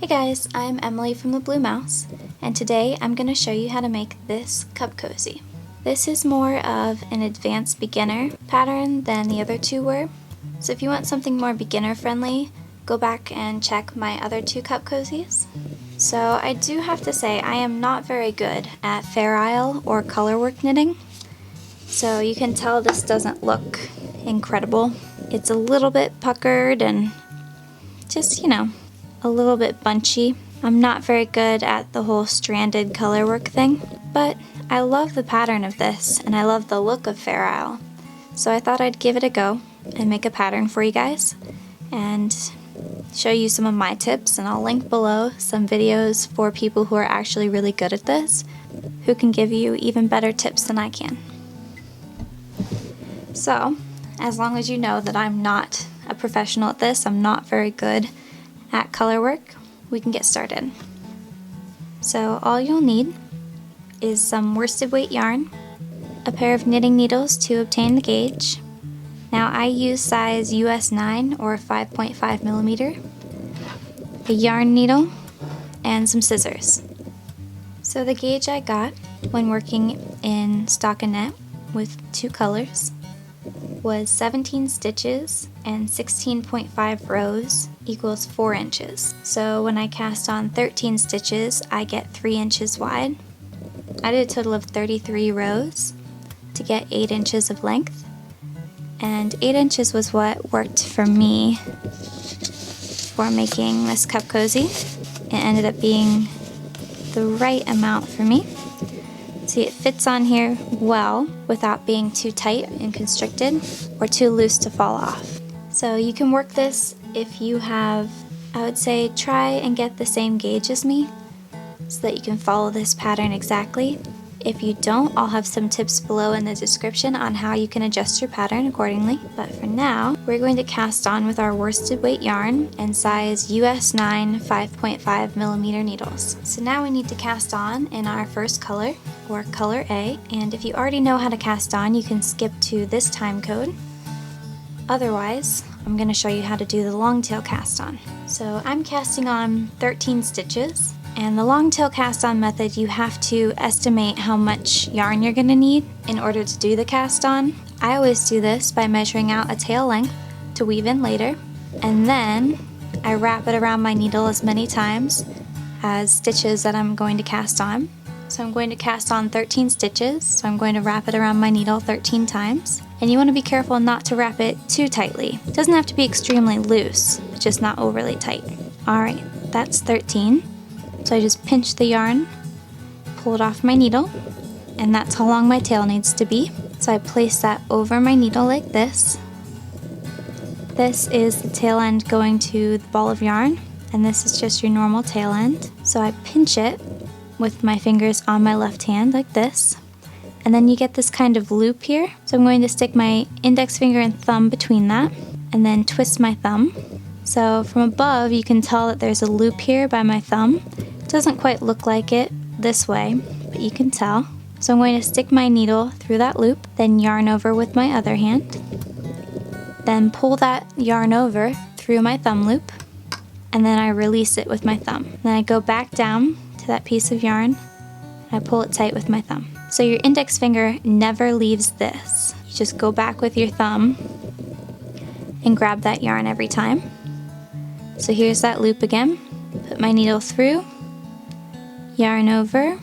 Hey guys, I'm Emily from the Blue Mouse, and today I'm going to show you how to make this cup cozy. This is more of an advanced beginner pattern than the other two were, so if you want something more beginner friendly, go back and check my other two cup cozies. So I do have to say I am not very good at Fair Isle or colorwork knitting, so you can tell this doesn't look incredible. It's a little bit puckered and just, a little bit bunchy. I'm not very good at the whole stranded colorwork thing, but I love the pattern of this and I love the look of Fair Isle. So I thought I'd give it a go and make a pattern for you guys and show you some of my tips, and I'll link below some videos for people who are actually really good at this, who can give you even better tips than I can. So, as long as you know that I'm not a professional at this, I'm not very good at colorwork, we can get started. So all you'll need is some worsted weight yarn, a pair of knitting needles to obtain the gauge. Now I use size US 9 or 5.5 millimeter, a yarn needle, and some scissors. So the gauge I got when working in stockinette with two colors was 17 stitches and 16.5 rows equals 4 inches. So when I cast on 13 stitches, I get 3 inches wide. I did a total of 33 rows to get 8 inches of length, and 8 inches was what worked for me for making this cup cozy. It ended up being the right amount for me. See, it fits on here well without being too tight and constricted or too loose to fall off. So you can work this if you have, I would say, try and get the same gauge as me so that you can follow this pattern exactly. If you don't, I'll have some tips below in the description on how you can adjust your pattern accordingly. But for now, we're going to cast on with our worsted weight yarn and size US 9 5.5 millimeter needles. So now we need to cast on in our first color, or color A, and if you already know how to cast on, you can skip to this time code. Otherwise, I'm going to show you how to do the long tail cast on. So I'm casting on 13 stitches. And the long tail cast on method, you have to estimate how much yarn you're going to need in order to do the cast on. I always do this by measuring out a tail length to weave in later, and then I wrap it around my needle as many times as stitches that I'm going to cast on. So I'm going to cast on 13 stitches, so I'm going to wrap it around my needle 13 times. And you want to be careful not to wrap it too tightly. It doesn't have to be extremely loose, just not overly tight. Alright, that's 13. So I just pinch the yarn, pull it off my needle, and that's how long my tail needs to be. So I place that over my needle like this. This is the tail end going to the ball of yarn, and this is just your normal tail end. So I pinch it with my fingers on my left hand like this, and then you get this kind of loop here. So I'm going to stick my index finger and thumb between that, and then twist my thumb. So from above you can tell that there's a loop here by my thumb. It doesn't quite look like it this way, but you can tell. So I'm going to stick my needle through that loop, then yarn over with my other hand, then pull that yarn over through my thumb loop, and then I release it with my thumb. Then I go back down to that piece of yarn, and I pull it tight with my thumb. So your index finger never leaves this. You just go back with your thumb and grab that yarn every time. So here's that loop again. Put my needle through, yarn over,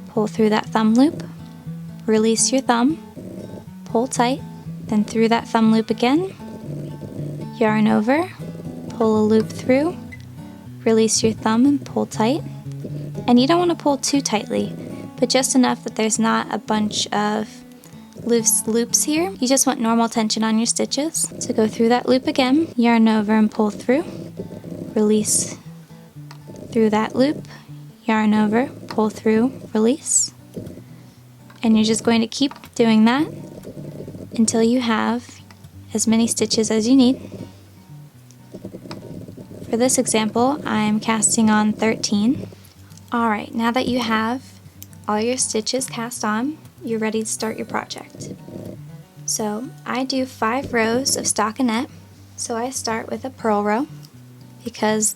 pull through that thumb loop, release your thumb, pull tight, then through that thumb loop again, yarn over, pull a loop through, release your thumb and pull tight. And you don't want to pull too tightly, but just enough that there's not a bunch of loose loops here. You just want normal tension on your stitches. So go through that loop again, yarn over and pull through, release through that loop, yarn over, pull through, release. And you're just going to keep doing that until you have as many stitches as you need. For this example, I'm casting on 13. Alright, now that you have all your stitches cast on, you're ready to start your project. So I do 5 rows of stockinette. So I start with a purl row because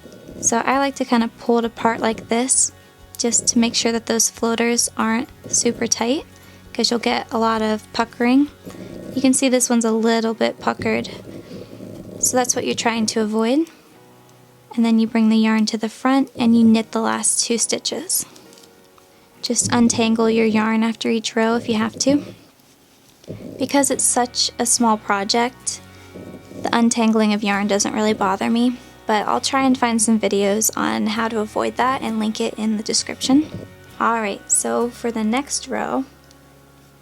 So I like to kind of pull it apart like this, just to make sure that those floaters aren't super tight, because you'll get a lot of puckering. You can see this one's a little bit puckered, so that's what you're trying to avoid. And then you bring the yarn to the front and you knit the last 2 stitches. Just untangle your yarn after each row if you have to. Because it's such a small project, the untangling of yarn doesn't really bother me, but I'll try and find some videos on how to avoid that and link it in the description. Alright, so for the next row,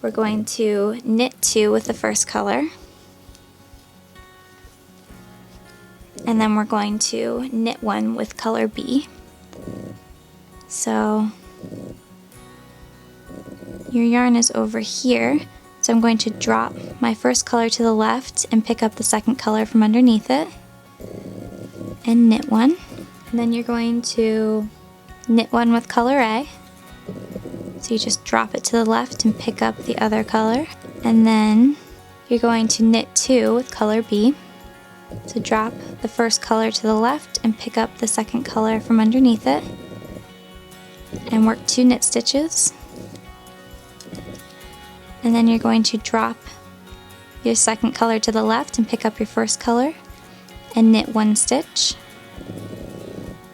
we're going to knit 2 with the first color. And then we're going to knit 1 with color B. So your yarn is over here, so I'm going to drop my first color to the left and pick up the second color from underneath it and knit 1. And then you're going to knit 1 with color A. So you just drop it to the left and pick up the other color. And then you're going to knit 2 with color B. So drop the first color to the left and pick up the second color from underneath it and work 2 knit stitches. And then you're going to drop your second color to the left and pick up your first color and knit 1 stitch.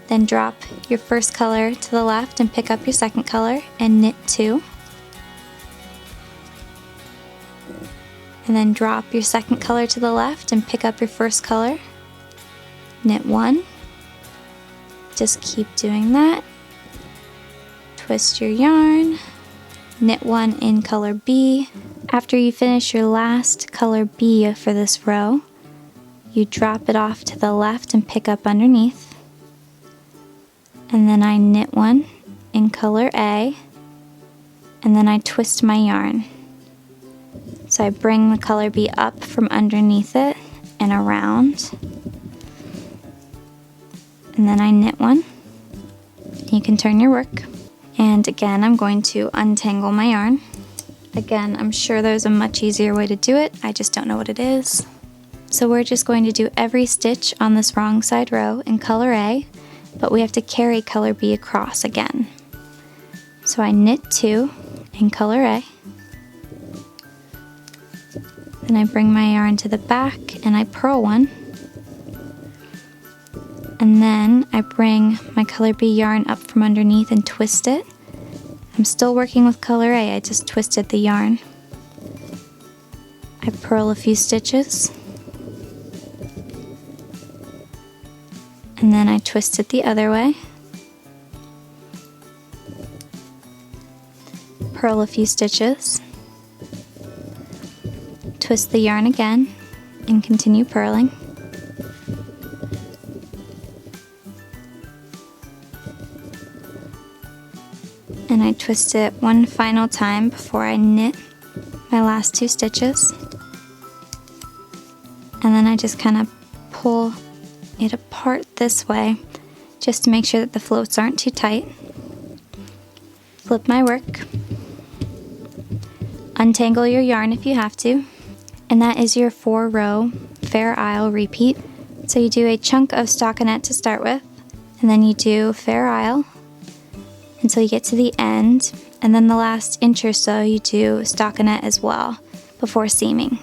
Then drop your first color to the left and pick up your second color and knit 2. And then drop your second color to the left and pick up your first color, knit 1. Just keep doing that. Twist your yarn, knit 1 in color B. After you finish your last color B for this row, you drop it off to the left and pick up underneath. And then I knit 1 in color A, and then I twist my yarn. So I bring the color B up from underneath it and around. And then I knit 1. You can turn your work. And again, I'm going to untangle my yarn. Again, I'm sure there's a much easier way to do it, I just don't know what it is. So we're just going to do every stitch on this wrong side row in color A, but we have to carry color B across again. So I knit 2 in color A. Then I bring my yarn to the back and I purl 1. And then I bring my color B yarn up from underneath and twist it. I'm still working with color A, I just twisted the yarn. I purl a few stitches. And then I twist it the other way. Purl a few stitches. Twist the yarn again and continue purling. And I twist it one final time before I knit my last 2 stitches. And then I just kind of pull it apart this way just to make sure that the floats aren't too tight. Flip my work. Untangle your yarn if you have to. And that is your 4-row Fair Isle repeat. So you do a chunk of stockinette to start with, and then you do Fair Isle until you get to the end, and then the last inch or so you do stockinette as well before seaming.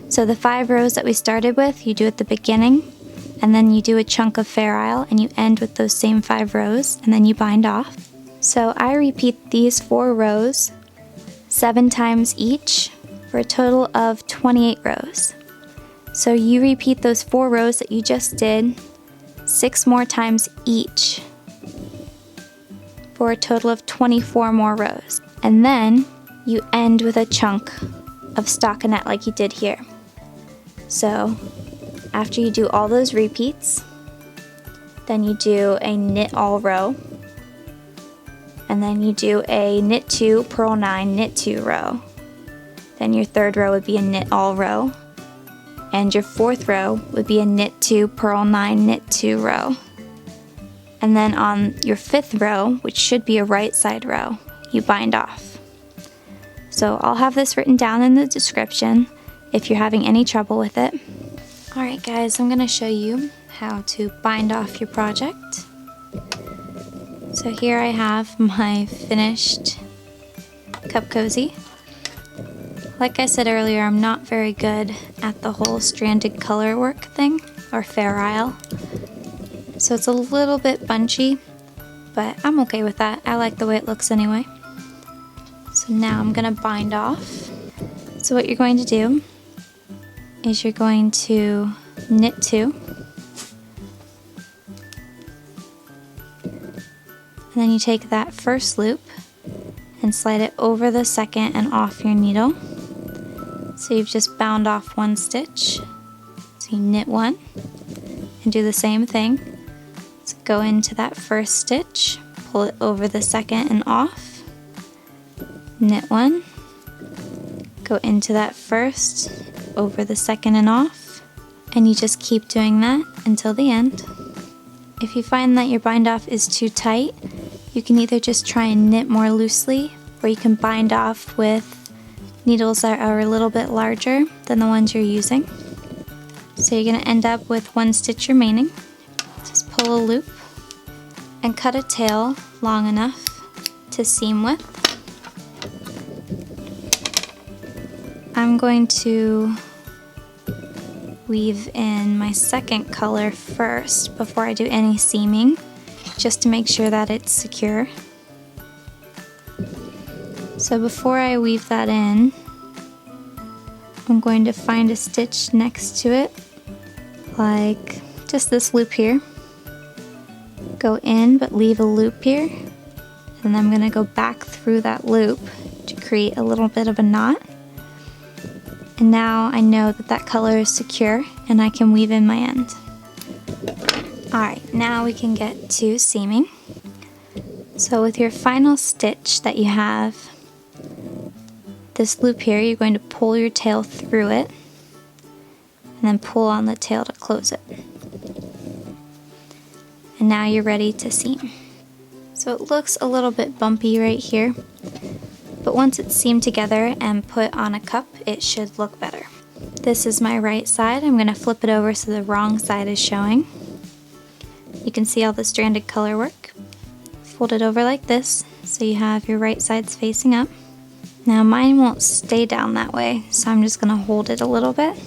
So the 5 rows that we started with, you do at the beginning, and then you do a chunk of Fair Isle and you end with those same 5 rows, and then you bind off. So I repeat these 4 rows 7 times each for a total of 28 rows. So you repeat those 4 rows that you just did 6 more times each for a total of 24 more rows. And then you end with a chunk of stockinette like you did here. So after you do all those repeats, then you do a knit all row, and then you do a knit 2, purl 9, knit 2 row. Then your 3rd row would be a knit all row, and your 4th row would be a knit 2, purl 9, knit 2 row. And then on your 5th row, which should be a right side row, you bind off. So I'll have this written down in the description if you're having any trouble with it. Alright guys, I'm going to show you how to bind off your project. So here I have my finished cup cozy. Like I said earlier, I'm not very good at the whole stranded color work thing, or Fair Isle. So it's a little bit bunchy, but I'm okay with that. I like the way it looks anyway. So now I'm gonna bind off. So what you're going to do is you're going to knit 2. And then you take that first loop and slide it over the second and off your needle. So you've just bound off 1 stitch. So you knit 1 and do the same thing. So go into that first stitch, pull it over the second and off, knit 1, go into that first, over the second and off, and you just keep doing that until the end. If you find that your bind off is too tight, you can either just try and knit more loosely, or you can bind off with needles that are a little bit larger than the ones you're using. So you're going to end up with 1 stitch remaining. Just pull a loop and cut a tail long enough to seam width. I'm going to weave in my second color first before I do any seaming, just to make sure that it's secure. So before I weave that in, I'm going to find a stitch next to it, like just this loop here. Go in but leave a loop here, and then I'm going to go back through that loop to create a little bit of a knot. And now I know that that color is secure and I can weave in my end. Alright, now we can get to seaming. So with your final stitch that you have, this loop here, you're going to pull your tail through it and then pull on the tail to close it. And now you're ready to seam. So it looks a little bit bumpy right here, but once it's seamed together and put on a cup, it should look better. This is my right side. I'm going to flip it over so the wrong side is showing. You can see all the stranded color work. Fold it over like this so you have your right sides facing up. Now mine won't stay down that way, so I'm just going to hold it a little bit.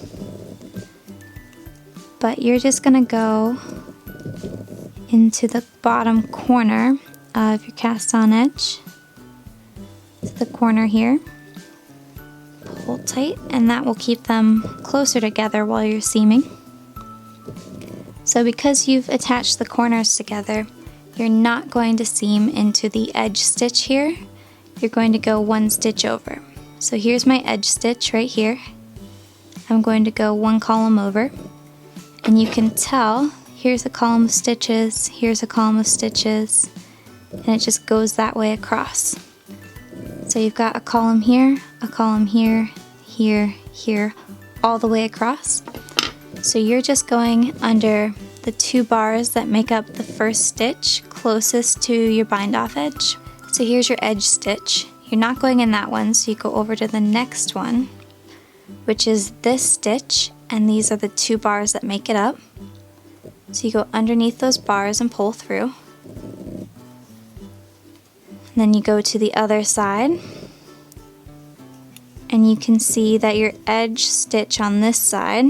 But you're just going to go into the bottom corner of your cast on edge, to the corner here, pull tight, and that will keep them closer together while you're seaming. So because you've attached the corners together, you're not going to seam into the edge stitch here. You're going to go 1 stitch over. So here's my edge stitch right here. I'm going to go 1 column over, and you can tell here's a column of stitches, here's a column of stitches, and it just goes that way across. So you've got a column here, here, here, all the way across. So you're just going under the 2 bars that make up the first stitch closest to your bind off edge. So here's your edge stitch. You're not going in that one, so you go over to the next one, which is this stitch, and these are the 2 bars that make it up. So you go underneath those bars and pull through. And then you go to the other side, and you can see that your edge stitch on this side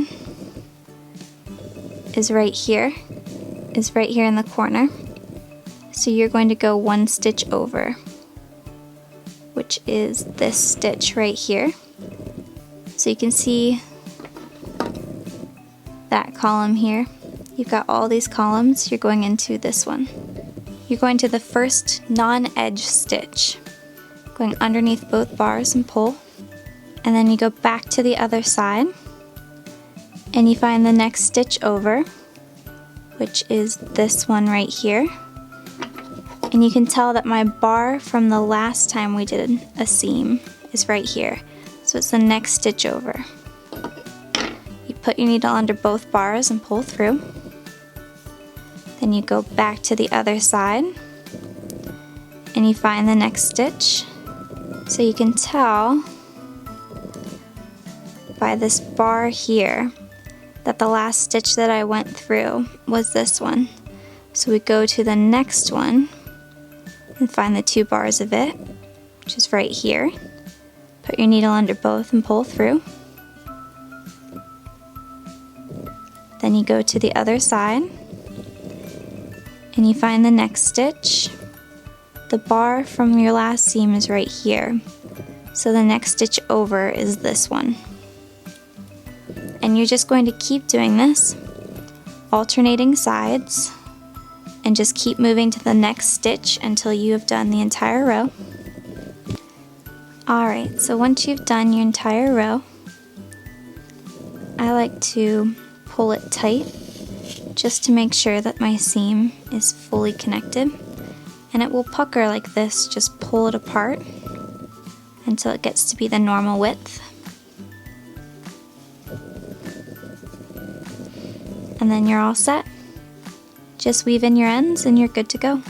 is right here in the corner. So you're going to go 1 stitch over, which is this stitch right here. So you can see that column here. You've got all these columns, you're going into this one. You're going to the first non-edge stitch, going underneath both bars and pull, and then you go back to the other side and you find the next stitch over, which is this one right here. And you can tell that my bar from the last time we did a seam is right here, so it's the next stitch over. You put your needle under both bars and pull through. Then you go back to the other side and you find the next stitch. So you can tell by this bar here that the last stitch that I went through was this one. So we go to the next one and find the 2 bars of it, which is right here. Put your needle under both and pull through. Then you go to the other side and you find the next stitch. The bar from your last seam is right here. So the next stitch over is this one. And you're just going to keep doing this, alternating sides, and just keep moving to the next stitch until you have done the entire row. Alright, so once you've done your entire row, I like to pull it tight just to make sure that my seam is fully connected. And it will pucker like this, just pull it apart until it gets to be the normal width. And then you're all set. Just weave in your ends and you're good to go.